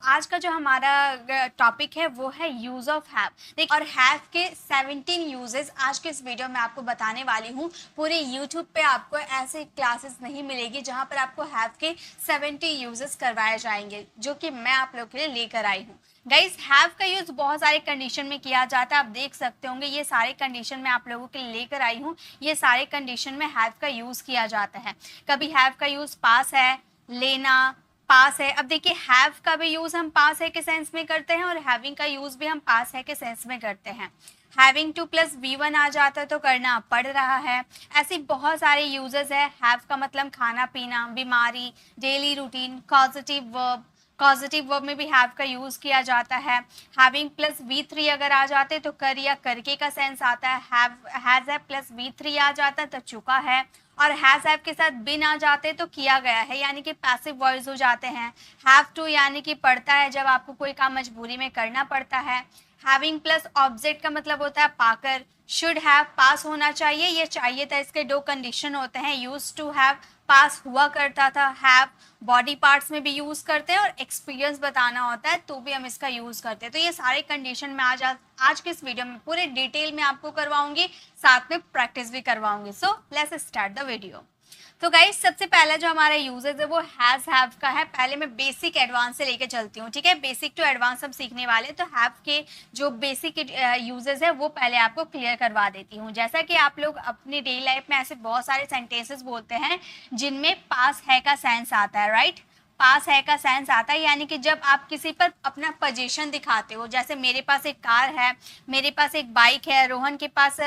आज का जो हमारा टॉपिक है वो है यूज ऑफ हैव। देखिए, और हैव के 17 यूजेस आज के इस वीडियो में आपको बताने वाली हूँ। पूरे यूट्यूब पे आपको ऐसे क्लासेस नहीं मिलेगी जहाँ पर आपको हैव के 70 यूजेस करवाए जाएंगे, जो कि मैं आप लोग के लिए लेकर आई हूँ। गाइज, हैव का यूज बहुत सारे कंडीशन में किया जाता है। आप देख सकते होंगे ये सारे कंडीशन में आप लोगों के लिए लेकर आई हूँ। ये सारे कंडीशन में हैव का यूज किया जाता है। कभी हैव का यूज पास है, लेना, पास है। अब देखिए, हैव का भी यूज हम पास है के सेंस में करते हैं और हैविंग का यूज भी हम पास है के सेंस में करते हैं। हैविंग टू प्लस V1 आ जाता है तो करना पड़ रहा है। ऐसी बहुत सारे यूजेस है। हैव का मतलब खाना पीना, बीमारी, daily routine, positive verb. Positive verb में भी हैव का यूज किया जाता है। हैविंग प्लस V3 अगर आ जाते तो कर या करके का सेंस आता है। हैज है प्लस V3 आ जाता है तो चुका है। और हैज हैव के साथ बिन आ जाते तो किया गया है, यानी कि पैसिव वॉइस हो जाते हैं। हैव टू यानी कि पड़ता है, जब आपको कोई काम मजबूरी में करना पड़ता है। हैविंग प्लस ऑब्जेक्ट का मतलब होता है पाकर। शुड हैव पास होना चाहिए, ये चाहिए था, इसके दो कंडीशन होते हैं। यूज टू हैव पास हुआ करता था। हैव बॉडी पार्ट्स में भी यूज करते हैं और एक्सपीरियंस बताना होता है तो भी हम इसका यूज करते हैं। तो ये सारे कंडीशन में आज के इस वीडियो में पूरे डिटेल में आपको करवाऊंगी, साथ में प्रैक्टिस भी करवाऊंगी। So let's start the video. तो गाइस, सबसे पहला जो हमारा यूजेस है वो हैज हैव का है। पहले मैं बेसिक एडवांस से लेके चलती हूँ, ठीक है। बेसिक टू एडवांस हम सीखने वाले, तो हैव के जो बेसिक यूजेस है वो पहले आपको क्लियर करवा देती हूँ। जैसा कि आप लोग अपनी डेली लाइफ में ऐसे बहुत सारे सेंटेंसेस बोलते हैं जिनमें पास है का सेंस आता है, राइट। पास है का सेंस आता है, यानी कि जब आप किसी पर अपना पोजीशन दिखाते हो, जैसे मेरे पास एक कार है, मेरे पास एक बाइक है, रोहन के पास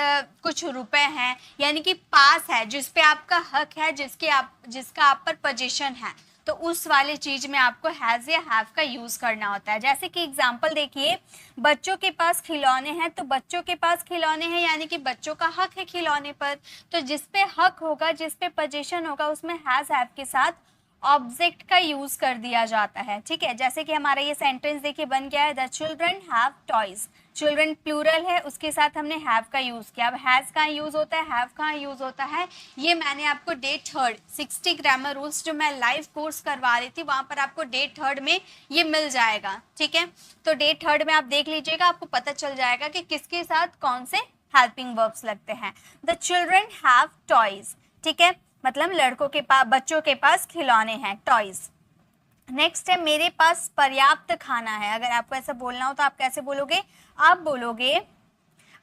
कुछ रुपए हैं, यानी कि पास है, जिस पे आपका हक है, जिसका आप पर पोजीशन है, तो उस वाले चीज में आपको हैज या हैव का यूज करना होता है। जैसे कि एग्जांपल देखिए, बच्चों के पास खिलौने हैं, तो बच्चों के पास खिलौने हैं यानी कि बच्चों का हक है खिलौने पर। तो जिस पे हक होगा, जिस पे पोजीशन होगा, उसमें हैज हैव के साथ ऑब्जेक्ट का यूज कर दिया जाता है, ठीक है। जैसे कि हमारा ये सेंटेंस देखिए बन गया है, the children have toys. Children plural है, उसके साथ हमने हैव का यूज किया। अब हैज कहाँ यूज होता है, हैव कहाँ यूज होता है, ये मैंने आपको डे 3 60 ग्रामर रूल्स जो मैं लाइव कोर्स करवा रही थी वहां पर आपको डे 3 में ये मिल जाएगा, ठीक है। तो डे 3 में आप देख लीजिएगा, आपको पता चल जाएगा कि किसके साथ कौन से हेल्पिंग वर्ब्स लगते हैं। द चिल्ड्रन हैव टॉयज, ठीक है, मतलब लड़कों के पास, बच्चों के पास खिलौने हैं, टॉयज। नेक्स्ट है, मेरे पास पर्याप्त खाना है। अगर आपको ऐसा बोलना हो तो आप कैसे बोलोगे, आप बोलोगे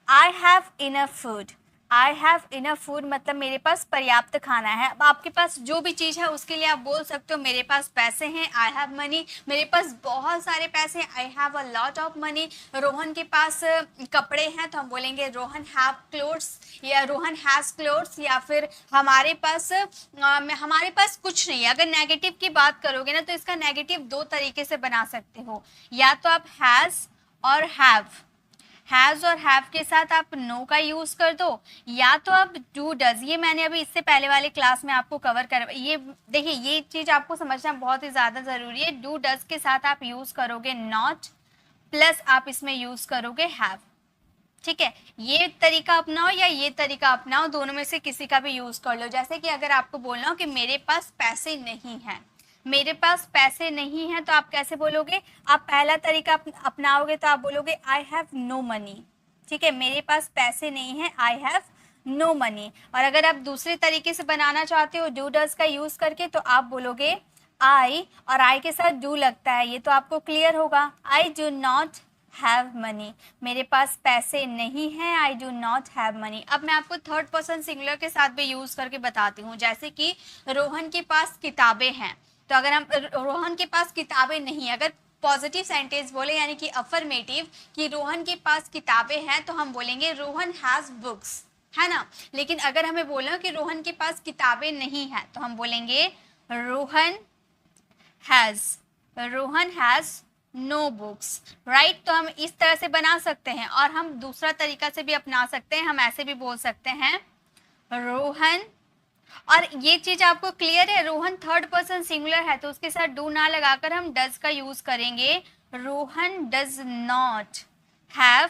I have enough food. I have enough food मतलब मेरे पास पर्याप्त खाना है। अब आपके पास जो भी चीज़ है उसके लिए आप बोल सकते हो मेरे पास पैसे हैं, आई हैव मनी, मेरे पास बहुत सारे पैसे हैं, आई have a lot of money. Rohan के पास कपड़े हैं तो हम बोलेंगे रोहन हैव क्लोथ्स, या रोहन हैज़ क्लोथ्स, या फिर हमारे पास कुछ नहीं है। अगर नेगेटिव की बात करोगे ना तो इसका नेगेटिव दो तरीके से बना सकते हो, या तो आप हैज़ और हैव, हैज़ और हैव के साथ आप नो का यूज कर दो, या तो आप डू डज। ये मैंने अभी इससे पहले वाले क्लास में आपको कवर कर, ये देखिए ये चीज आपको समझना बहुत ही ज्यादा जरूरी है। डू डज के साथ आप यूज करोगे नॉट, प्लस आप इसमें यूज करोगे हैव, ठीक है। ये तरीका अपनाओ या ये तरीका अपनाओ, दोनों में से किसी का भी यूज कर लो। जैसे कि अगर आपको बोलना हो कि मेरे पास पैसे नहीं हैं, मेरे पास पैसे नहीं हैं, तो आप कैसे बोलोगे, आप पहला तरीका अपनाओगे तो आप बोलोगे आई हैव नो मनी, ठीक है, मेरे पास पैसे नहीं हैं, आई हैव नो मनी। और अगर आप दूसरे तरीके से बनाना चाहते हो डू डज का यूज करके, तो आप बोलोगे आई, और आई के साथ डू लगता है, ये तो आपको क्लियर होगा। I do not have money, मेरे पास पैसे नहीं हैं, I do not have money. अब मैं आपको थर्ड पर्सन सिंगुलर के साथ भी यूज करके बताती हूँ। जैसे कि रोहन के पास किताबें हैं, तो अगर हम रोहन के पास किताबें नहीं, अगर पॉजिटिव सेंटेंस बोले यानी कि अफर्मेटिव कि रोहन के पास किताबें हैं, तो हम बोलेंगे रोहन हैज बुक्स, है ना। लेकिन अगर हमें बोलना कि रोहन के पास किताबें नहीं हैं, तो हम बोलेंगे Rohan has no books, right. तो हम इस तरह से बना सकते हैं, और हम दूसरा तरीका से भी अपना सकते हैं, हम ऐसे भी बोल सकते हैं रोहन, और ये चीज आपको क्लियर है, रोहन थर्ड पर्सन सिंगुलर है तो उसके साथ डू ना लगाकर हम डज का यूज करेंगे, Rohan does not have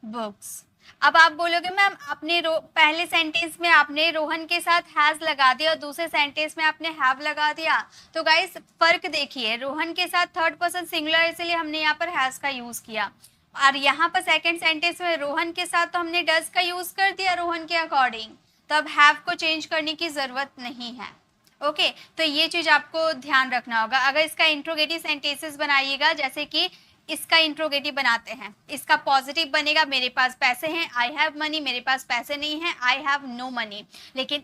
books. अब आप बोलोगे मैम आपने पहले सेंटेंस में आपने रोहन के साथ हैज लगा दिया और दूसरे सेंटेंस में आपने हैव लगा दिया। तो गाइस फर्क देखिए, रोहन के साथ थर्ड पर्सन सिंगुलर इसलिए हमने यहाँ पर हैज का यूज किया, और यहाँ पर सेकंड सेंटेंस में रोहन के साथ तो हमने डज का यूज कर दिया रोहन के अकॉर्डिंग, तो अब हैव को चेंज करने की जरूरत नहीं है। ओके तो ये चीज आपको ध्यान रखना होगा। अगर इसका इंट्रोगेटिव सेंटेंसेस बनाइएगा, जैसे कि इसका इंट्रोगेटिव बनाते हैं, इसका पॉजिटिव बनेगा मेरे पास पैसे हैं, आई हैव मनी, मेरे पास पैसे नहीं है, आई हैव नो मनी। लेकिन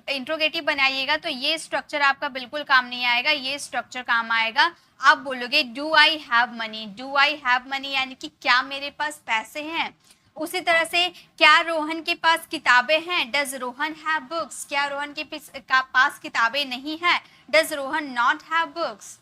इंट्रोगेटिव बनाइएगा तो ये स्ट्रक्चर आपका बिल्कुल काम नहीं आएगा, ये स्ट्रक्चर काम आएगा। आप बोलोगे do I have money, do I have money यानी कि क्या मेरे पास पैसे हैं। उसी तरह से क्या रोहन के पास किताबें हैं, डज रोहन हैव बुक्स, क्या रोहन के पास किताबें नहीं है, does Rohan not have books.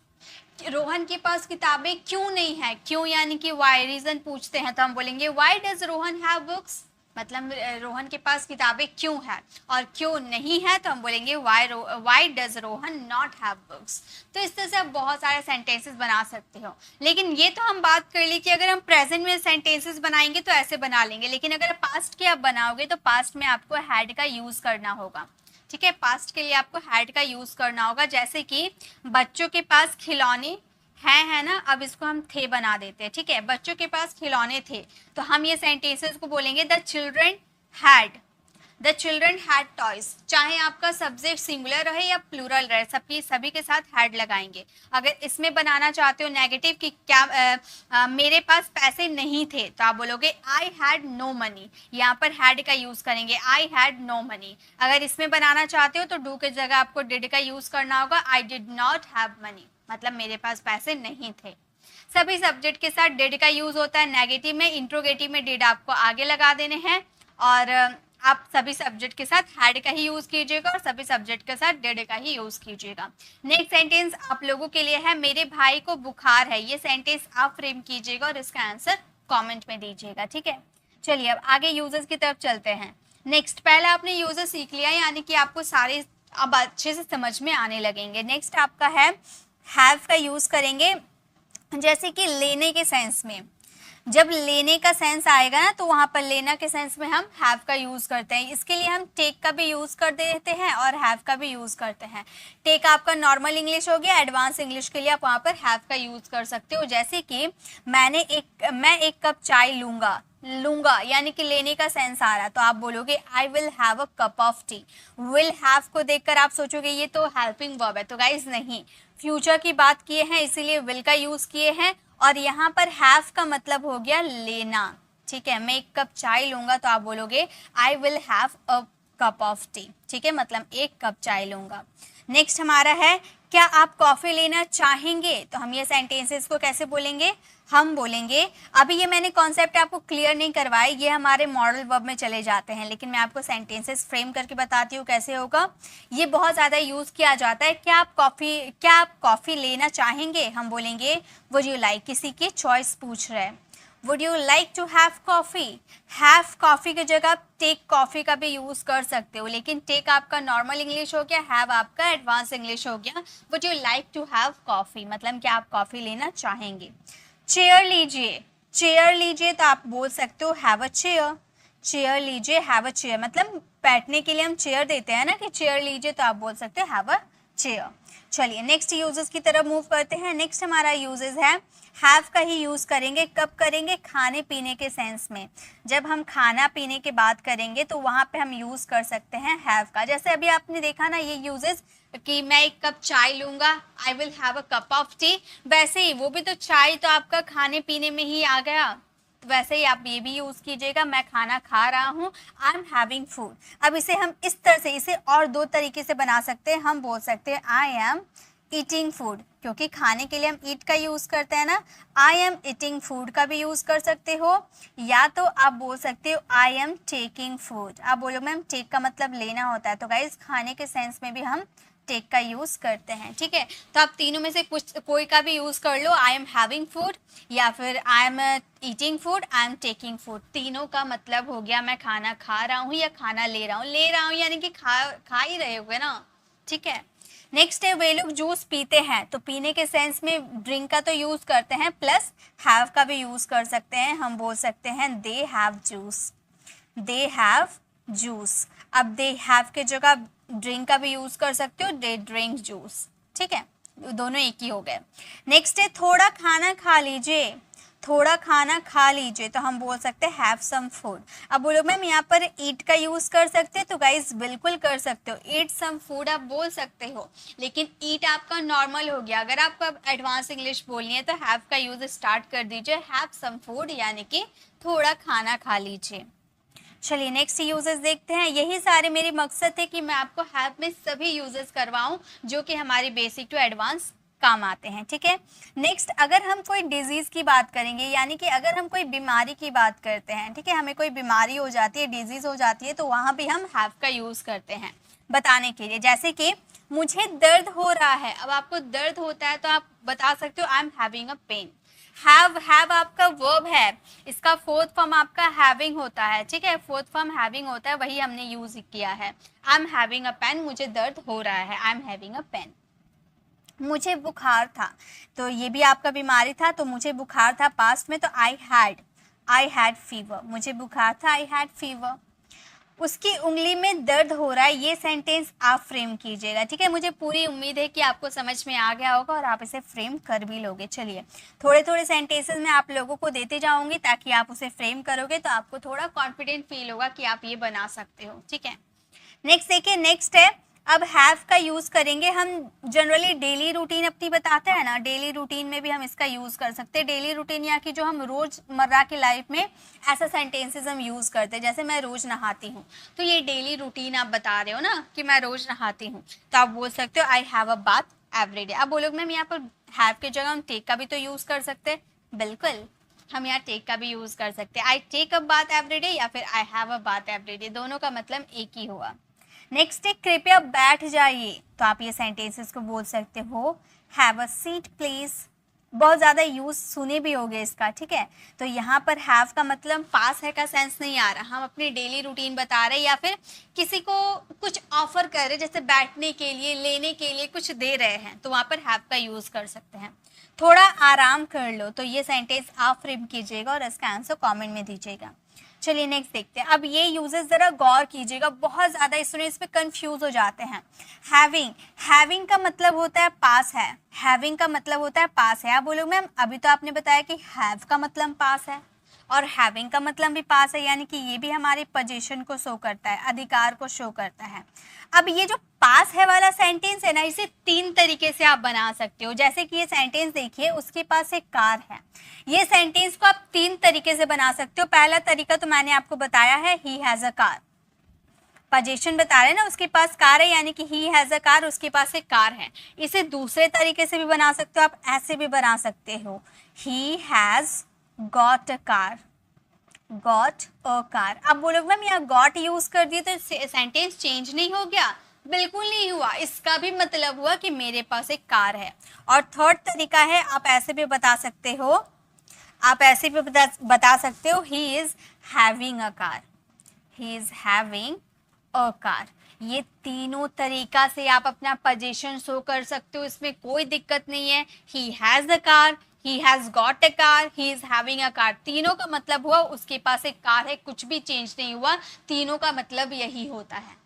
Rohan के पास किताबें क्यों नहीं है, क्यों यानी कि वाई, रीजन पूछते हैं तो हम बोलेंगे why does Rohan have books, मतलब रोहन के पास किताबें क्यों है, और क्यों नहीं है तो हम बोलेंगे why does Rohan not have books. तो इस तरह से आप बहुत सारे सेंटेंसेस बना सकते हो। लेकिन ये तो हम बात कर ली कि अगर हम प्रेजेंट में सेंटेंसेस बनाएंगे तो ऐसे बना लेंगे, लेकिन अगर पास्ट के आप बनाओगे तो पास्ट में आपको हैड का यूज करना होगा। ठीक है, पास्ट के लिए आपको हैड का यूज करना होगा। जैसे कि बच्चों के पास खिलौने हैं, है ना, अब इसको हम थे बना देते हैं। ठीक है, बच्चों के पास खिलौने थे, तो हम ये सेंटेंसेस को बोलेंगे the children had, the children had toys. चाहे आपका सब्जेक्ट सिंगुलर रहे या प्लूरल रहे, सभी के साथ हैड लगाएंगे। अगर इसमें बनाना चाहते हो नेगेटिव कि क्या मेरे पास पैसे नहीं थे, तो आप बोलोगे आई हैड नो मनी, यहाँ पर हैड का यूज करेंगे, आई हैड नो मनी। अगर इसमें बनाना चाहते हो तो डू के जगह आपको डिड का यूज करना होगा, I did not have money, मतलब मेरे पास पैसे नहीं थे। सभी सब्जेक्ट के साथ डिड का यूज होता है। नेगेटिव में, इंट्रोगेटिव में डिड आपको आगे लगा देने हैं, और आप सभी सब्जेक्ट के साथ हैड का ही यूज कीजिएगा और सभी सब्जेक्ट के साथ डिड का ही यूज कीजिएगा। नेक्स्ट सेंटेंस आप लोगों के लिए है, मेरे भाई को बुखार है। ये सेंटेंस आप फ्रेम कीजिएगा और इसका आंसर कमेंट में दीजिएगा। ठीक है, चलिए अब आगे यूजर्स की तरफ चलते हैं। नेक्स्ट, पहले आपने यूजर सीख लिया, यानी कि आपको सारे अब अच्छे से समझ में आने लगेंगे। नेक्स्ट आपका है हैव का यूज करेंगे, जैसे कि लेने के सेंस में। जब लेने का सेंस आएगा ना तो वहां पर लेना के सेंस में हम हैव का यूज करते हैं। इसके लिए हम टेक का भी यूज कर देते हैं और हैव का भी यूज करते हैं। टेक आपका नॉर्मल इंग्लिश हो गया, एडवांस इंग्लिश के लिए आप वहां पर हैव का यूज कर सकते हो। जैसे कि मैं एक कप चाय लूंगा यानी कि लेने का सेंस आ रहा, तो आप बोलोगे I will have a cup of T. Will have को देखकर आप सोचोगे ये तो हेल्पिंग वर्ब है, तो गाइज नहीं, फ्यूचर की बात किए हैं इसीलिए विल का यूज किए हैं, और यहाँ पर हैव का मतलब हो गया लेना। ठीक है, मैं एक कप चाय लूंगा तो आप बोलोगे I will have a cup of T. ठीक है, मतलब एक कप चाय लूंगा। नेक्स्ट हमारा है, क्या आप कॉफी लेना चाहेंगे, तो हम ये सेंटेंसेस को कैसे बोलेंगे, हम बोलेंगे, अभी ये मैंने कॉन्सेप्ट आपको क्लियर नहीं करवाए, ये हमारे मॉडल वर्ब में चले जाते हैं, लेकिन मैं आपको सेंटेंसेस फ्रेम करके बताती हूँ कैसे होगा। ये बहुत ज़्यादा यूज़ किया जाता है, क्या आप कॉफ़ी लेना चाहेंगे, हम बोलेंगे वुड यू लाइक, किसी की चॉइस पूछ रहे हैं, would you like to have coffee. Have coffee की जगह टेक कॉफ़ी का भी यूज़ कर सकते हो, लेकिन टेक आपका नॉर्मल इंग्लिश हो गया, हैव आपका एडवांस इंग्लिश हो गया। Would you like to have coffee मतलब क्या आप कॉफ़ी लेना चाहेंगे। चेयर लीजिए तो आप बोल सकते हो हैव अ चेयर। चेयर लीजिए, हैव अ चेयर, मतलब बैठने के लिए हम चेयर देते हैं ना कि चेयर लीजिए, तो आप बोल सकते हो हैव अ चेयर। चलिए नेक्स्ट यूजेस की तरफ मूव करते हैं। नेक्स्ट हमारा यूजेस है, हैव का ही यूज करेंगे, कब करेंगे, खाने पीने के सेंस में। जब हम खाना पीने की बात करेंगे तो वहां पे हम यूज कर सकते हैं हैव का। जैसे अभी आपने देखा ना ये यूजेस कि मैं एक कप चाय लूंगा, I will have a cup of T, वैसे ही वो भी तो चाय तो आपका खाने पीने में ही आ गया, तो वैसे ही आप ये भी यूज कीजिएगा, मैं खाना खा रहा हूँ, आई एम हैविंग फूड। अब इसे हम इस तरह से, इसे और दो तरीके से बना सकते हैं, हम बोल सकते हैं आई एम ईटिंग फूड, क्योंकि खाने के लिए हम ईट का यूज करते हैं ना, आई एम ईटिंग फूड का भी यूज कर सकते हो, या तो आप बोल सकते हो आई एम टेकिंग फूड। आप बोलो मैम टेक का मतलब लेना होता है, तो गाइस खाने के सेंस में भी हम टेक का यूज करते हैं। ठीक है, तो आप तीनों में से कुछ कोई का भी यूज कर लो, आई एम हैविंग फूड या फिर I am eating food, I am taking food, तीनों का मतलब हो गया मैं खाना खा रहा हूँ या खाना ले रहा हूँ यानी कि खा ही रहे होगे ना। ठीक है, नेक्स्ट है, वे लोग जूस पीते हैं, तो पीने के सेंस में ड्रिंक का तो यूज करते हैं, प्लस हैव का भी यूज कर सकते हैं, हम बोल सकते हैं they have juice. They have juice. अब दे हैव के जगह ड्रिंक का भी यूज कर सकते हो, दे ड्रिंक जूस, ठीक है, दोनों एक ही हो गए। नेक्स्ट है थोड़ा खाना खा लीजिए, थोड़ा खाना खा लीजिए, तो हम बोल सकते हैं हैव सम फूड। अब बोलो मैम यहाँ पर ईट का यूज कर सकते हैं, तो गाइस बिल्कुल कर सकते हो, ईट सम फूड आप बोल सकते हो, लेकिन ईट आपका नॉर्मल हो गया। अगर आपको अब एडवांस इंग्लिश बोलनी है तो हैव का यूज स्टार्ट कर दीजिए, हैव सम फूड यानी कि थोड़ा खाना खा लीजिए। चलिए नेक्स्ट यूजेस देखते हैं। यही सारे मेरे मकसद थे कि मैं आपको हैव में सभी यूजेस करवाऊं जो कि हमारी बेसिक टू एडवांस काम आते हैं, ठीक है। नेक्स्ट अगर हम कोई डिजीज की बात करेंगे, यानी कि अगर हम कोई बीमारी की बात करते हैं, ठीक है, हमें कोई बीमारी हो जाती है, डिजीज हो जाती है, तो वहां भी हम हैव का यूज करते हैं बताने के लिए। जैसे कि मुझे दर्द हो रहा है, अब आपको दर्द होता है तो आप बता सकते हो I am having a pain. Have आपका वर्ब है, इसका फोर्थ फॉर्म आपका हैविंग होता है, ठीक है, फोर्थ फॉर्म हैविंग होता है, वही हमने यूज किया है। I am having a pain, मुझे दर्द हो रहा है, I am having a pain. मुझे बुखार था, तो ये भी आपका बीमारी था, तो मुझे बुखार था पास्ट में, तो आई हैड फीवर, मुझे बुखार था, आई हैड फीवर। उसकी उंगली में दर्द हो रहा है, ये सेंटेंस आप फ्रेम कीजिएगा, ठीक है। मुझे पूरी उम्मीद है कि आपको समझ में आ गया होगा और आप इसे फ्रेम कर भी लोगे। चलिए थोड़े थोड़े सेंटेंसेस मैं आप लोगों को देते जाऊंगी ताकि आप उसे फ्रेम करोगे तो आपको थोड़ा कॉन्फिडेंट फील होगा कि आप ये बना सकते हो, ठीक है। नेक्स्ट देखिए, नेक्स्ट है अब हैव का यूज करेंगे हम। जनरली डेली रूटीन अपनी बताते हैं ना, डेली रूटीन में भी हम इसका यूज कर सकते हैं। डेली रूटीन या कि जो हम रोजमर्रा की लाइफ में ऐसा सेंटेंसेस हम यूज करते हैं, जैसे मैं रोज नहाती हूँ, तो ये डेली रूटीन आप बता रहे हो ना कि मैं रोज नहाती हूँ, तो आप बोल सकते हो आई have a bath every day. अब बोलोगे मैम यहाँ पर हैव की जगह हम टेक का भी तो यूज कर सकते हैं, बिल्कुल हम यहाँ टेक का भी यूज कर सकते हैं। I take a bath every day या फिर I have a bath every day, दोनों का मतलब एक ही हुआ। नेक्स्ट है कृपया बैठ जाइए, तो आप ये सेंटेंसेस को बोल सकते हो हैव अ सीट प्लीज। बहुत ज़्यादा यूज सुने भी होगे इसका, ठीक है। तो यहाँ पर हैव का मतलब पास है का सेंस नहीं आ रहा, हम अपनी डेली रूटीन बता रहे या फिर किसी को कुछ ऑफर कर रहे, जैसे बैठने के लिए, लेने के लिए कुछ दे रहे हैं, तो वहाँ पर हैव का यूज कर सकते हैं। थोड़ा आराम कर लो, तो ये सेंटेंस आप फ्रेम कीजिएगा और इसका आंसर कॉमेंट में दीजिएगा। चलिए नेक्स्ट देखते हैं। अब ये यूजेस जरा गौर कीजिएगा, बहुत ज्यादा स्टूडेंट इस पे कंफ्यूज हो जाते हैं। हैविंग का मतलब होता है पास है, हैविंग का मतलब होता है पास है। आप बोलोगे मैम अभी तो आपने बताया कि हैव का मतलब पास है और हैविंग का मतलब भी पास है, यानी कि ये भी हमारी पोजीशन को शो करता है, अधिकार को शो करता है। अब ये जो पास है वाला सेंटेंस है ना, इसे तीन तरीके से आप बना सकते हो। जैसे कि ये सेंटेंस देखिए, उसके पास एक कार है, ये सेंटेंस को आप तीन तरीके से बना सकते हो। पहला तरीका तो मैंने आपको बताया है, he has a car, position बता रहे हैं ना, उसके पास कार है यानी कि ही हैज अ कार, उसके पास एक कार है। इसे दूसरे तरीके से भी बना सकते हो, आप ऐसे भी बना सकते हो, he has got a car, got a car. अब बोलोगे मैम यहाँ गॉट यूज कर दिए तो सेंटेंस चेंज नहीं हो गया, बिल्कुल नहीं हुआ, इसका भी मतलब हुआ कि मेरे पास एक कार है। और थर्ड तरीका है, आप ऐसे भी बता सकते हो, आप ऐसे भी बता सकते हो he is having a car, he is having a car. ये तीनों तरीका से आप अपना पोजीशन शो कर सकते हो, इसमें कोई दिक्कत नहीं है। He has a car, he has got a car, he is having a car, तीनों का मतलब हुआ उसके पास एक कार है, कुछ भी चेंज नहीं हुआ, तीनों का मतलब यही होता है,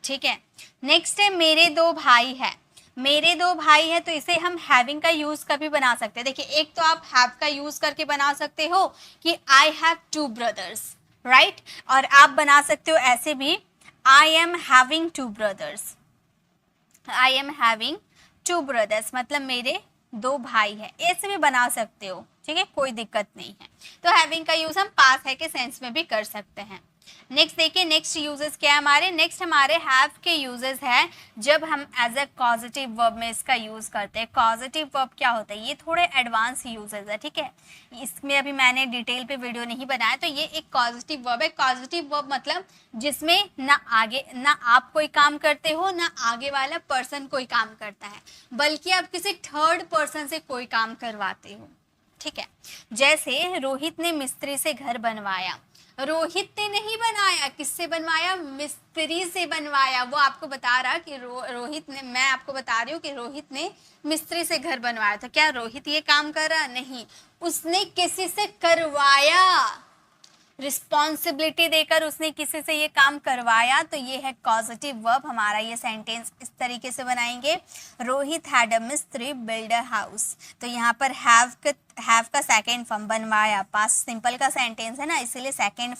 ठीक है। नेक्स्ट है मेरे दो भाई है, मेरे दो भाई है, तो इसे हम हैविंग का यूज कभी बना सकते हैं। देखिए एक तो आप हैव का यूज करके बना सकते हो कि I have two brothers, right, और आप बना सकते हो ऐसे भी आई am having two brothers, I am having two brothers मतलब मेरे दो भाई है, ऐसे भी बना सकते हो, ठीक है, कोई दिक्कत नहीं है। तो हैविंग का यूज हम पास है के सेंस में भी कर सकते हैं। नेक्स्ट देखिए, नेक्स्ट यूजेस क्या है हमारे, नेक्स्ट हमारे हैव के यूजेस है जब हम एज अ पॉजिटिव वर्ब में इसका यूज करते हैं। पॉजिटिव वर्ब क्या होता है, ये थोड़े एडवांस यूजेस है, ठीक है, इसमें अभी मैंने डिटेल पे वीडियो नहीं बनाया। तो ये एक पॉजिटिव वर्ब है। पॉजिटिव वर्ब मतलब जिसमें ना आगे ना आप कोई काम करते हो ना आगे वाला पर्सन कोई काम करता है, बल्कि आप किसी थर्ड पर्सन से कोई काम करवाते हो, ठीक है। जैसे रोहित ने मिस्त्री से घर बनवाया, रोहित ने नहीं बनाया, किससे बनवाया, मिस्त्री से बनवाया। वो आपको बता रहा कि रोहित ने, मैं आपको बता रही हूँ कि रोहित ने मिस्त्री से घर बनवाया। तो क्या रोहित ये काम कर रहा, नहीं, उसने किसी से करवाया, रिस्पॉन्सिबिलिटी देकर उसने किसी से ये काम करवाया, तो ये है कॉजेटिव वर्ब। हमारा ये सेंटेंस इस तरीके से बनाएंगे, रोहित हैड अ मिस्त्री बिल्ड अ हाउस। तो यहाँ पर हैव का सेकेंड फॉर्म बनवाया, पास्ट सिंपल का सेंटेंस है ना, इसीलिए सेकेंड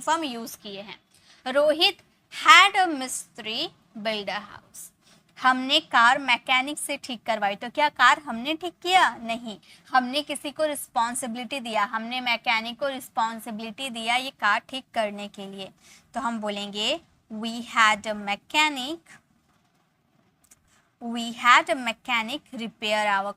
फॉर्म यूज किए हैं। रोहित हैड अ मिस्त्री बिल्ड अ हाउस। हमने कार मैकेनिक से ठीक करवाई, तो क्या कार हमने ठीक किया? नहीं, हमने किसी को रिस्पॉन्सिबिलिटी दिया, हमने मैकेनिक को रिस्पॉन्सिबिलिटी दिया ये कार ठीक करने के लिए। तो हम बोलेंगे we had a mechanic repair our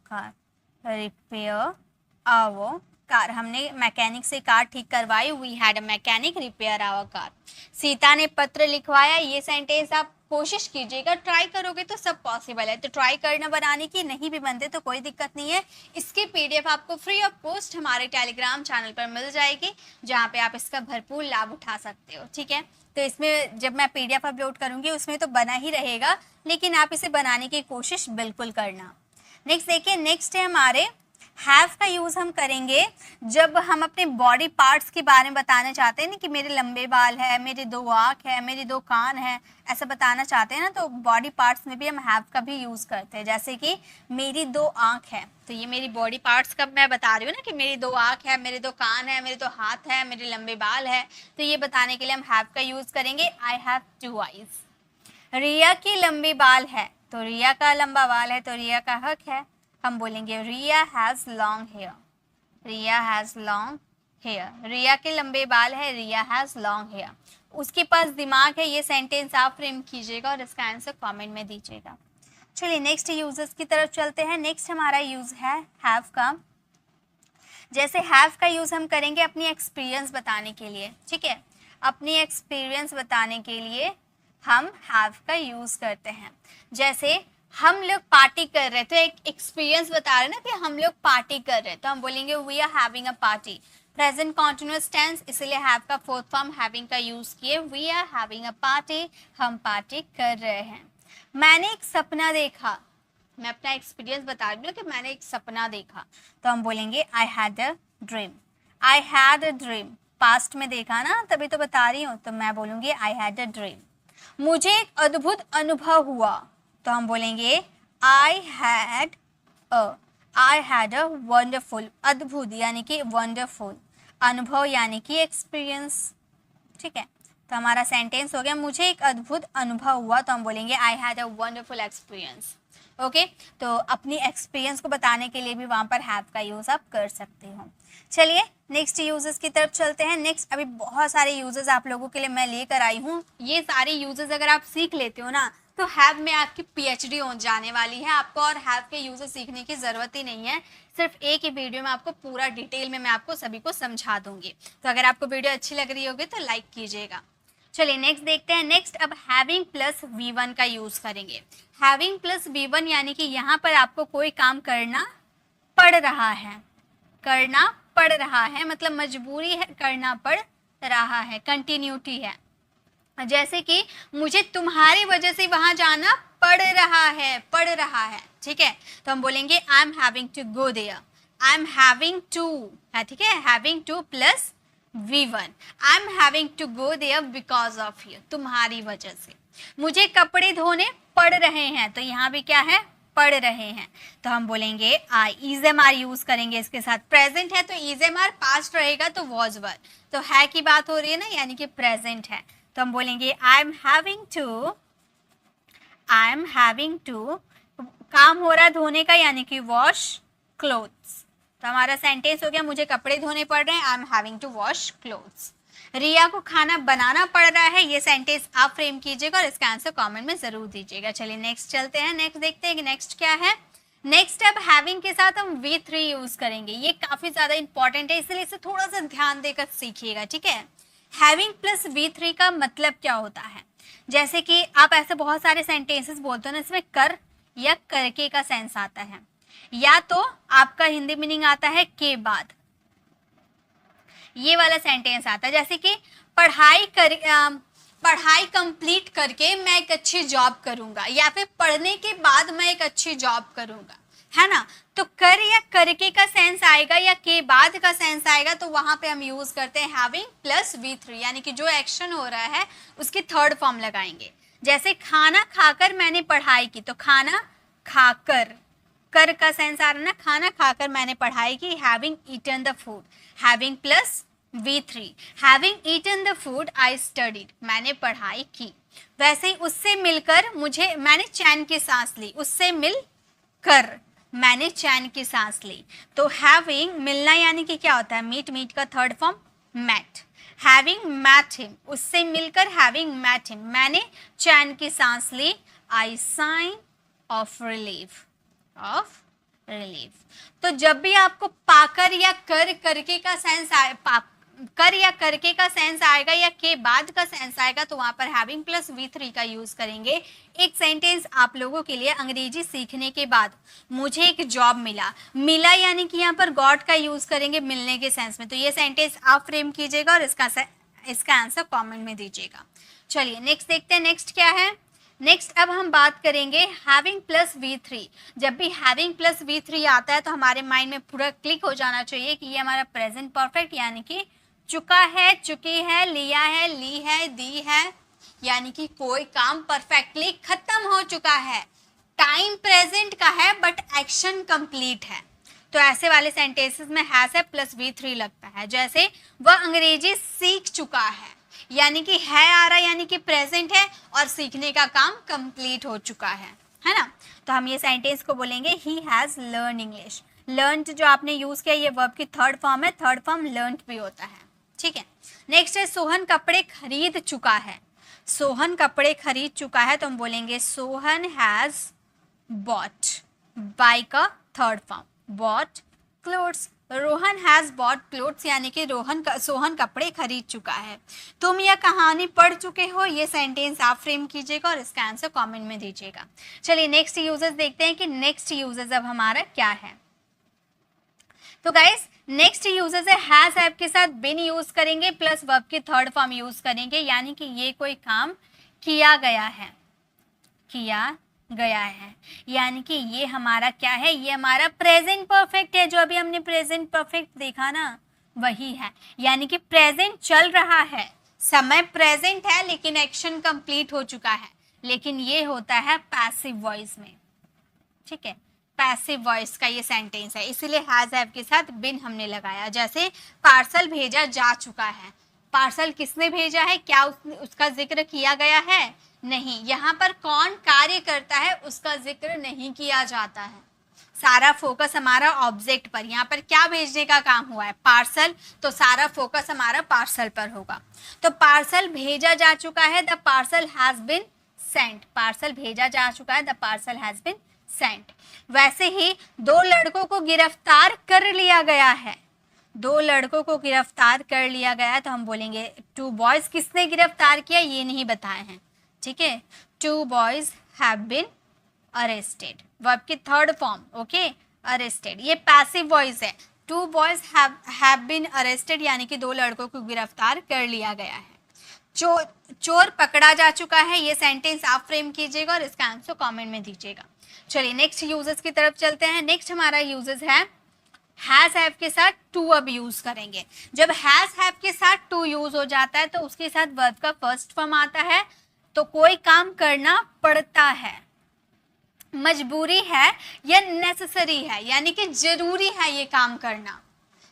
car. हमने मैकेनिक से कार ठीक करवाई, we had a mechanic repair our car. Sita ने पत्र लिखवाया, ये सेंटेंस आप कोशिश कीजिएगा, ट्राई करोगे तो सब पॉसिबल है। तो ट्राई करना बनाने की, नहीं भी बनते तो कोई दिक्कत नहीं है। इसकी पीडीएफ आपको फ्री ऑफ कॉस्ट हमारे टेलीग्राम चैनल पर मिल जाएगी, जहाँ पे आप इसका भरपूर लाभ उठा सकते हो, ठीक है। तो इसमें जब मैं पीडीएफ अपलोड करूँगी उसमें तो बना ही रहेगा, लेकिन आप इसे बनाने की कोशिश बिल्कुल करना। नेक्स्ट देखिए, नेक्स्ट है हमारे हैव का यूज़ हम करेंगे जब हम अपने बॉडी पार्ट्स के बारे में बताना चाहते हैं ना, कि मेरे लंबे बाल है, मेरी 2 आँख है, मेरी 2 कान है, ऐसा बताना चाहते हैं ना, तो बॉडी पार्ट्स में भी हम हैव का भी यूज़ करते हैं। जैसे कि मेरी 2 आँख है, तो ये मेरी बॉडी पार्ट्स का मैं बता रही हूँ ना, कि मेरी 2 आँख है, मेरे 2 कान है, मेरे 2 हाथ है, मेरे लंबे बाल है। तो ये बताने के लिए हम हैव का यूज़ करेंगे, आई हैव 2 आइज़। रिया की लंबी बाल है, तो रिया का लंबा बाल है, तो रिया का हक है, हम बोलेंगे Riya has long hair. Riya has long hair, Riya के लंबे बाल है, रिया हैज़ लॉन्ग हेयर। उसके पास दिमाग है, ये सेंटेंस आप फ्रेम कीजिएगा और इसका आंसर कमेंट में दीजिएगा। चलिए नेक्स्ट यूजेस की तरफ चलते हैं। नेक्स्ट हमारा यूज है हैव का। जैसे हैव का यूज हम करेंगे अपनी एक्सपीरियंस बताने के लिए, ठीक है। अपनी एक्सपीरियंस बताने के लिए हम हैव का यूज करते हैं। जैसे हम लोग पार्टी कर रहे थे, एक एक्सपीरियंस बता रहे हैं ना कि हम लोग पार्टी कर रहे हैं, तो हम बोलेंगे we are having a party. Present continuous tense, इसलिए हैव का फोर्थ फॉर्म हैविंग का यूज किए, we are having a party, हम पार्टी कर रहे हैं। मैंने एक सपना देखा, मैं अपना एक्सपीरियंस बता रही हूँ कि मैंने एक सपना देखा, तो हम बोलेंगे I had a dream. I had a dream, past में देखा ना, तभी तो बता रही हूँ, तो मैं बोलूँगी आई हैड अ ड्रीम। मुझे एक अद्भुत अनुभव हुआ, तो हम बोलेंगे आई हैड अ वंडरफुल। अद्भुत यानी कि वंडरफुल, अनुभव यानी कि एक्सपीरियंस, ठीक है। तो हमारा सेंटेंस हो गया मुझे एक अद्भुत अनुभव हुआ, तो हम बोलेंगे I had a wonderful experience. Okay, तो अपनी एक्सपीरियंस को बताने के लिए भी वहाँ पर हैव का यूज़ आप कर सकते हो। चलिए नेक्स्ट यूजेस की तरफ चलते हैं। नेक्स्ट अभी बहुत सारे यूजेस आप लोगों के लिए मैं लेकर आई हूँ। ये सारे यूजेस अगर आप सीख लेते हो ना, तो हैव में आपकी पीएचडी हो जाने वाली है आपको, और हैव के यूजेस सीखने की ज़रूरत ही नहीं है। सिर्फ एक ही वीडियो में आपको पूरा डिटेल में मैं आपको सभी को समझा दूंगी। तो अगर आपको वीडियो अच्छी लग रही होगी तो लाइक कीजिएगा। चलिए नेक्स्ट देखते हैं। नेक्स्ट अब हैविंग प्लस V1 का यूज़ करेंगे। हैविंग प्लस V1 यानी कि यहाँ पर आपको कोई काम करना पड़ रहा है, करना पड़ रहा है मतलब मजबूरी है, करना पड़ रहा है, कंटिन्यूटी है। जैसे कि मुझे तुम्हारी वजह से वहाँ जाना पड़ रहा है, ठीक है। तो हम बोलेंगे I am having to go there, I am having to है, ठीक है। Having to plus V1, I am having to go there because of you, तुम्हारी वजह से। मुझे कपड़े धोने पड़ रहे हैं, तो यहाँ भी क्या है, पढ़ रहे हैं, तो हम बोलेंगे आई। इज़-एम-आर यूज करेंगे इसके साथ। प्रेजेंट है तो इज़-एम-आर, पास्ट रहेगा तो वॉज वर, तो है की बात हो रही है ना, यानी कि प्रेजेंट है, तो हम बोलेंगे आई एम हैविंग टू, काम हो रहा धोने का यानी कि वॉश क्लोथ्स। तो हमारा सेंटेंस हो गया मुझे कपड़े धोने पड़ रहे हैं, I am having to wash clothes. Riya को खाना बनाना पड़ रहा है, ये सेंटेंस आप फ्रेम कीजिएगा और इसका आंसर कमेंट में जरूर दीजिएगा। चलिए नेक्स्ट चलते हैं। नेक्स्ट देखते हैं कि नेक्स्ट क्या है। नेक्स्ट अब हैविंग के साथ हम V3 यूज करेंगे। ये काफी ज्यादा इंपॉर्टेंट है, इसलिए इसे थोड़ा सा ध्यान देकर सीखिएगा, ठीक है। हैविंग प्लस V3 का मतलब क्या होता है। जैसे कि आप ऐसे बहुत सारे सेंटेंसेस बोलते हो ना, इसमें कर या करके का सेंस आता है, या तो आपका हिंदी मीनिंग आता है के बाद, ये वाला सेंटेंस आता है। जैसे कि पढ़ाई कंप्लीट करके मैं एक अच्छी जॉब करूंगा, या फिर पढ़ने के बाद मैं एक अच्छी जॉब करूंगा, है ना। तो कर या करके का सेंस आएगा या के बाद का सेंस आएगा तो वहां पे हम यूज करते हैं हैविंग प्लस V3, यानी कि जो एक्शन हो रहा है उसकी थर्ड फॉर्म लगाएंगे। जैसे खाना खाकर मैंने पढ़ाई की, तो खाना खाकर, कर का सेंस आ रहा है ना, खाना खाकर मैंने पढ़ाई की, having eaten the food, having plus V3, having eaten the food I studied, मैंने पढ़ाई की। वैसे ही उससे मिलकर मुझे, मैंने चैन की सांस ली, उससे मिल कर मैंने चैन की सांस ली। तो हैविंग मिलना यानी कि क्या होता है, मीट, मीट का third form met, having met him, उससे मिलकर हैविंग मैट हिम, मैंने चैन की सांस ली, I sign of relief, of relief. तो जब भी आपको पाकर या कर करके का सेंस आए, कर या करके का सेंस आएगा या के बाद का सेंस आएगा तो वहां पर हैविंग प्लस V3 का यूज करेंगे। एक सेंटेंस आप लोगों के लिए, अंग्रेजी सीखने के बाद मुझे एक जॉब मिला, मिला यानी कि यहाँ पर गॉट का यूज करेंगे मिलने के सेंस में। तो ये सेंटेंस आप फ्रेम कीजिएगा और इसका आंसर कॉमेंट में दीजिएगा। चलिए नेक्स्ट देखते हैं, नेक्स्ट क्या है। नेक्स्ट अब हम बात करेंगे हैविंग प्लस V3। जब भी हैविंग प्लस V3 आता है तो हमारे माइंड में पूरा क्लिक हो जाना चाहिए कि ये हमारा प्रेजेंट परफेक्ट, यानी कि चुका है, चुकी है, लिया है, ली है, दी है, यानी कि कोई काम परफेक्टली खत्म हो चुका है। टाइम प्रेजेंट का है बट एक्शन कंप्लीट है, तो ऐसे वाले सेंटेंसेस में हैज है प्लस V3 लगता है। जैसे वह अंग्रेजी सीख चुका है, यानी कि है आ रहा है, यानी कि प्रेजेंट है और सीखने का काम कंप्लीट हो चुका है ना। तो हम ये सेंटेंस को बोलेंगे he has learn English. Learn जो आपने यूज किया ये वर्ब की थर्ड फॉर्म है, थर्ड फॉर्म लर्न भी होता है, ठीक है। नेक्स्ट है सोहन कपड़े खरीद चुका है। सोहन कपड़े खरीद चुका है तो हम बोलेंगे सोहन हैज बॉट, बाय का third form, bought clothes. Rohan has bought clothes, यानी कि सोहन कपड़े खरीद चुका है। तुम यह कहानी पढ़ चुके हो, ये सेंटेंस आप फ्रेम कीजिएगा और इसका आंसर कमेंट में दीजिएगा। चलिए नेक्स्ट यूजेस देखते हैं कि नेक्स्ट यूजेस अब हमारा क्या है। तो गाइस नेक्स्ट यूजेस है हैज हैव के साथ बिन यूज करेंगे प्लस वर्ब की थर्ड फॉर्म यूज करेंगे, यानी कि ये कोई काम किया गया है, किया गया है, यानी कि ये हमारा क्या है, ये हमारा प्रेजेंट परफेक्ट है। जो अभी हमने प्रेजेंट परफेक्ट देखा ना वही है, यानी कि प्रेजेंट चल रहा है, समय प्रेजेंट है लेकिन एक्शन कंप्लीट हो चुका है, लेकिन ये होता है पैसिव वॉइस में, ठीक है। पैसिव वॉइस का ये सेंटेंस है, इसीलिए हैज हैव के साथ बिन हमने लगाया। जैसे पार्सल भेजा जा चुका है, पार्सल किसने भेजा है, क्या उसका जिक्र किया गया है, नहीं। यहाँ पर कौन कार्य करता है उसका जिक्र नहीं किया जाता है, सारा फोकस हमारा ऑब्जेक्ट पर। यहाँ पर क्या भेजने का काम हुआ है, पार्सल, तो सारा फोकस हमारा पार्सल पर होगा। तो पार्सल भेजा जा चुका है, the parcel has been Saint, parcel भेजा जा चुका है, the parcel has been Saint. वैसे ही दो लड़कों को गिरफ्तार कर लिया गया है, दो लड़कों को गिरफ्तार कर लिया गया, तो हम बोलेंगे टू बॉयज, किसने गिरफ्तार किया ये नहीं बताए हैं, ठीक है। Two boys have been arrested, verb की थर्ड फॉर्म, ओके, अरेस्टेड, ये पैसिव वॉइस है। Two boys have been arrested, यानी कि दो लड़कों को गिरफ्तार कर लिया गया है। चोर पकड़ा जा चुका है, ये सेंटेंस आप फ्रेम कीजिएगा और इसका आंसर कमेंट में दीजिएगा। चलिए नेक्स्ट यूजेस की तरफ चलते हैं। नेक्स्ट हमारा यूजेस है हैज हैव के साथ टू अब यूज करेंगे। जब हैज हैव के साथ टू यूज हो जाता है तो उसके साथ वर्ब का फर्स्ट फॉर्म आता है, तो कोई काम करना पड़ता है, मजबूरी है या नेसेसरी है, यानी कि जरूरी है ये काम करना।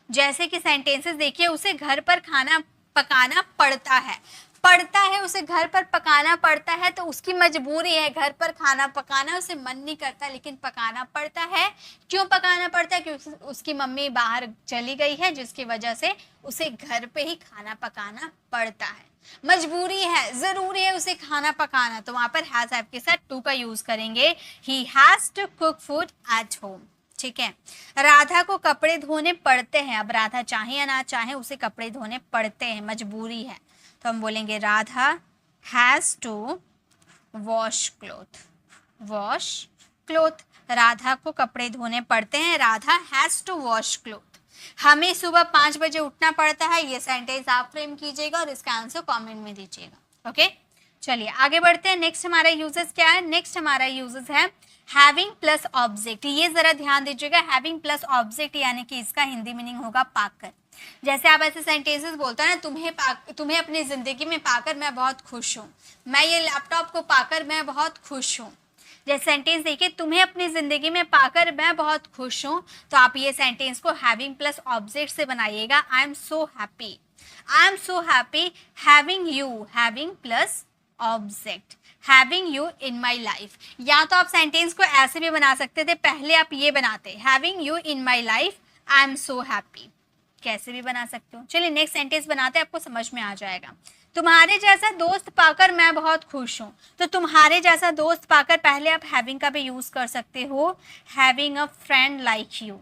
जैसे कि सेंटेंसेस देखिए, उसे घर पर खाना पकाना पड़ता है, पड़ता है, उसे घर पर पकाना पड़ता है, तो उसकी मजबूरी है घर पर खाना पकाना, उसे मन नहीं करता लेकिन पकाना पड़ता है। क्यों पकाना पड़ता है, क्योंकि उसकी मम्मी बाहर चली गई है जिसकी वजह से उसे घर पे ही खाना पकाना पड़ता है। मजबूरी है, जरूरी है उसे खाना पकाना, तो वहां पर हैज हैव के साथ टू का यूज करेंगे, he has to cook food at home, ठीक है। राधा को कपड़े धोने पड़ते हैं, अब राधा चाहे या ना चाहे उसे कपड़े धोने पड़ते हैं, मजबूरी है, तो हम बोलेंगे Radha has to wash cloth, wash cloth, Radha को कपड़े धोने पड़ते हैं, Radha has to wash cloth. हमें सुबह 5 बजे उठना पड़ता है, ये सेंटेंस आप फ्रेम कीजिएगा और इसका आंसर कमेंट में दीजिएगा, ओके। चलिए आगे बढ़ते हैं। नेक्स्ट हमारा यूजेस क्या है? नेक्स्ट हमारा यूजेस है हैविंग प्लस ऑब्जेक्ट। ये जरा ध्यान दीजिएगा, हैविंग प्लस ऑब्जेक्ट यानी कि इसका हिंदी मीनिंग होगा पाकर। जैसे आप ऐसे सेंटेंसेस बोलते हैं ना, तुम्हें अपनी जिंदगी में पाकर मैं बहुत खुश हूँ, मैं ये लैपटॉप को पाकर मैं बहुत खुश हूँ। जैसे सेंटेंस देखिए, तुम्हें अपनी जिंदगी में पाकर मैं बहुत खुश हूँ, तो आप ये सेंटेंस को हैविंग प्लस ऑब्जेक्ट से बनाइएगा। I am so happy, I am so happy having you, having plus object, having you in my life. या तो आप सेंटेंस को ऐसे भी बना सकते थे, पहले आप ये बनाते having you in my life I am so happy, कैसे भी बना सकते हो। चलिए नेक्स्ट सेंटेंस बनाते हैं, आपको समझ में आ जाएगा। तुम्हारे जैसा दोस्त पाकर मैं बहुत खुश हूँ, तो तुम्हारे जैसा दोस्त पाकर पहले आप हैविंग का भी यूज कर सकते हो, having a friend like you,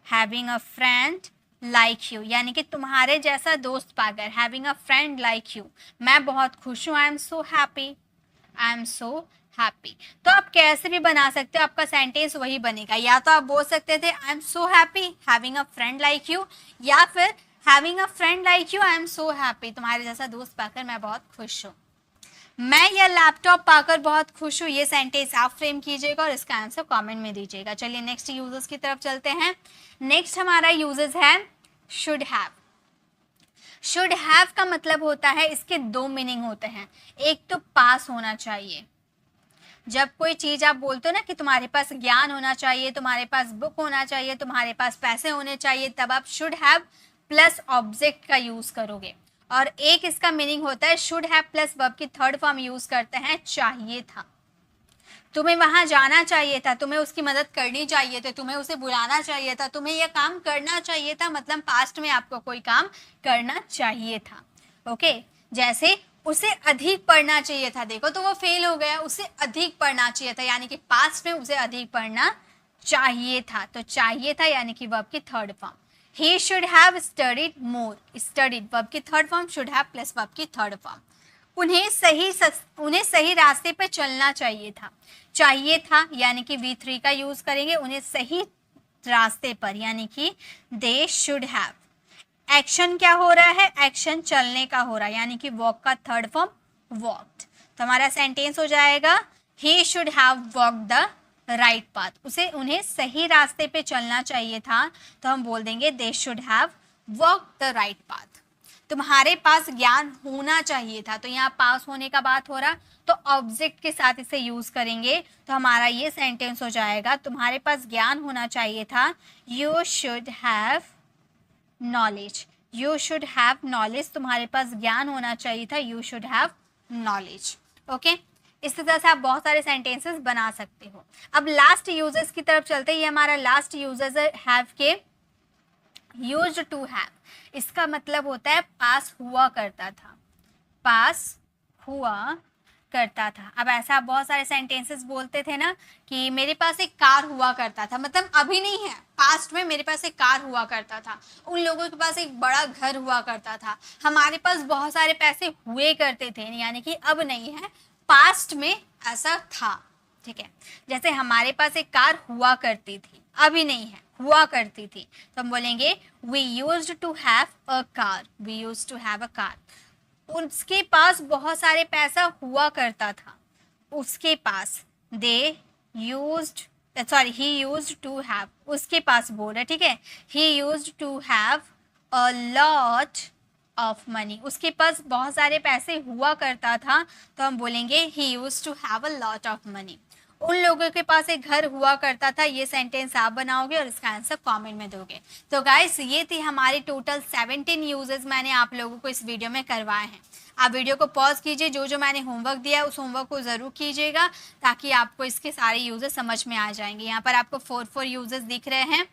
having a friend like you यानी कि तुम्हारे जैसा दोस्त पाकर, having a friend like you, मैं बहुत खुश हूँ, I am so happy, I am so happy. तो आप कैसे भी बना सकते हो, आपका सेंटेंस वही बनेगा। या तो आप बोल सकते थे I am so happy having a friend like you, या फिर having a friend like you I am so happy, तुम्हारे जैसा दोस्त पाकर मैं बहुत खुश हूँ। मैं यह लैपटॉप पाकर बहुत खुश हूँ, ये सेंटेंस आप फ्रेम कीजिएगा और इसका आंसर कमेंट में दीजिएगा। चलिए नेक्स्ट यूजर्स की तरफ चलते हैं। नेक्स्ट हमारा यूजर्स है शुड हैव। शुड हैव का मतलब होता है, इसके दो मीनिंग होते हैं। एक तो पास होना चाहिए, जब कोई चीज आप बोलते हो ना कि तुम्हारे पास ज्ञान होना चाहिए, तुम्हारे पास बुक होना चाहिए, तुम्हारे पास पैसे होने चाहिए, तब आप शुड हैव प्लस ऑब्जेक्ट का यूज करोगे। और एक इसका मीनिंग होता है शुड हैव प्लस वर्ब की थर्ड फॉर्म यूज करते हैं, चाहिए था, तुम्हें वहां जाना चाहिए था, तुम्हें उसकी मदद करनी चाहिए थी, तुम्हें उसे बुलाना चाहिए था, तुम्हें यह काम करना चाहिए था, मतलब पास्ट में आपको कोई काम करना चाहिए था। ओके, जैसे उसे अधिक पढ़ना चाहिए था, देखो तो वो फेल हो गया, उसे अधिक पढ़ना चाहिए था यानी कि पास्ट में उसे अधिक पढ़ना चाहिए था, तो चाहिए था यानी कि वर्ब की third form. He should have studied more, studied verb की third form, should have plus verb की थर्ड फॉर्म। उन्हें सही रास्ते पे चलना चाहिए था, चाहिए था यानी कि V3 का यूज करेंगे, उन्हें सही रास्ते पर यानी कि they should have। एक्शन क्या हो रहा है? एक्शन चलने का हो रहा है यानी कि वॉक का थर्ड फॉर्म वॉक्ड। तो हमारा सेंटेंस हो जाएगा he should have walked the right path, उन्हें सही रास्ते पे चलना चाहिए था, तो हम बोल देंगे they should have walked the right path. तुम्हारे पास ज्ञान होना चाहिए था, तो यहाँ पास होने का बात हो रहा, तो ऑब्जेक्ट के साथ इसे यूज करेंगे, तो हमारा ये सेंटेंस हो जाएगा तुम्हारे पास ज्ञान होना चाहिए था, you should have knowledge, you should have knowledge, तुम्हारे पास ज्ञान होना चाहिए था, you should have knowledge. Okay, इस तरह से आप बहुत सारे सेंटेंसेस बना सकते हो। अब लास्ट यूजेस की तरफ चलते हैं। ये हमारा लास्ट यूजेस है हैव के यूज्ड टू हैव। इसका मतलब होता है पास हुआ करता था, पास हुआ करता था। अब ऐसा आप बहुत सारे सेंटेंसेस बोलते थे ना कि मेरे पास एक कार हुआ करता था, मतलब अभी नहीं है, पास्ट में मेरे पास एक कार हुआ करता था, उन लोगों के पास एक बड़ा घर हुआ करता था, हमारे पास बहुत सारे पैसे हुए करते थे, यानी कि अब नहीं है, पास्ट में ऐसा था। ठीक है, जैसे हमारे पास एक कार हुआ करती थी, अभी नहीं है, हुआ करती थी, तो हम बोलेंगे we used to have a car, we used to have a car. उसके पास बहुत सारे पैसा हुआ करता था, उसके पास, they used, sorry he used to have, उसके पास बोल रहा है, ठीक है, he used to have a lot of money, उसके पास बहुत सारे पैसे हुआ करता था, तो हम बोलेंगे he used to have a lot of money. उन लोगों के पास एक घर हुआ करता था, ये सेंटेंस आप बनाओगे और इसका आंसर कमेंट में दोगे। तो गाइस ये थी हमारी टोटल 17 यूजेस मैंने आप लोगों को इस वीडियो में करवाए हैं। आप वीडियो को पॉज कीजिए, जो जो मैंने होमवर्क दिया है उस होमवर्क को ज़रूर कीजिएगा, ताकि आपको इसके सारे यूजेस समझ में आ जाएंगे। यहाँ पर आपको 4 यूजेस दिख रहे हैं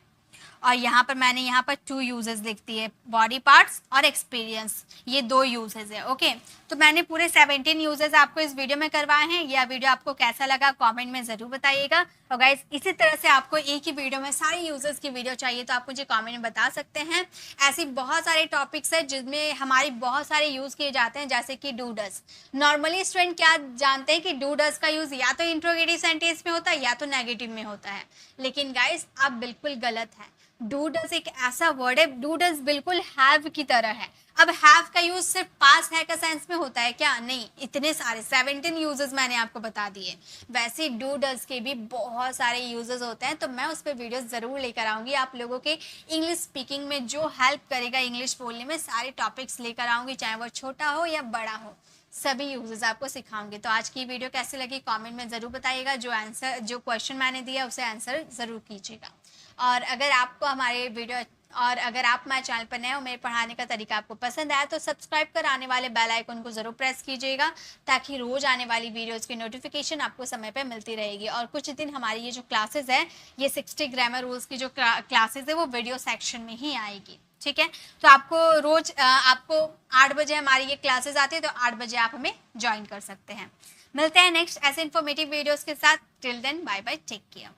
और यहाँ पर मैंने यहाँ पर 2 यूजेस लिख दिए, बॉडी पार्ट्स और एक्सपीरियंस, ये 2 यूजेस है। ओके, तो मैंने पूरे 17 यूजेस आपको इस वीडियो में करवाए हैं। यह वीडियो आपको कैसा लगा कमेंट में ज़रूर बताइएगा। और गाइस इसी तरह से आपको एक ही वीडियो में सारे यूजेस की वीडियो चाहिए तो आप मुझे कमेंट में बता सकते हैं। ऐसी बहुत सारे टॉपिक्स हैं जिसमें हमारी बहुत सारे यूज़ किए जाते हैं, जैसे कि डू डज। नॉर्मली स्टूडेंट क्या जानते हैं कि डू डज का यूज़ या तो इंट्रोगेटिव सेंटेंस में होता है या तो नेगेटिव में होता है, लेकिन गाइस आप बिल्कुल गलत है। डू डज एक ऐसा वर्ड है, डू डज बिल्कुल हैव की तरह है। अब हैव का यूज सिर्फ पास है का सेंस में होता है क्या? नहीं, इतने सारे 17 यूजेस मैंने आपको बता दिए। वैसे डू डज के भी बहुत सारे यूजेस होते हैं, तो मैं उस पर वीडियो जरूर लेकर आऊंगी आप लोगों के इंग्लिश स्पीकिंग में, जो हेल्प करेगा इंग्लिश बोलने में। सारे टॉपिक्स लेकर आऊंगी, चाहे वो छोटा हो या बड़ा हो, सभी यूजेस आपको सिखाऊंगी। तो आज की वीडियो कैसी लगी कमेंट में ज़रूर बताइएगा। जो क्वेश्चन मैंने दिया उसे आंसर ज़रूर कीजिएगा। और अगर आपको हमारे वीडियो और अगर आप हमारे चैनल पर नए हो, मेरे पढ़ाने का तरीका आपको पसंद आया, तो सब्सक्राइब कर आने वाले बेल आइकन को ज़रूर प्रेस कीजिएगा, ताकि रोज़ आने वाली वीडियोस की नोटिफिकेशन आपको समय पर मिलती रहेगी। और कुछ दिन हमारी ये जो क्लासेस है, ये 60 ग्रामर रूल्स की जो क्लासेस है, वो वीडियो सेक्शन में ही आएगी। ठीक है, तो आपको रोज आपको 8 बजे हमारी ये क्लासेस आती है, तो 8 बजे आप हमें ज्वाइन कर सकते हैं। मिलते हैं नेक्स्ट ऐसे इन्फॉर्मेटिव वीडियोस के साथ। Till then bye bye, take care.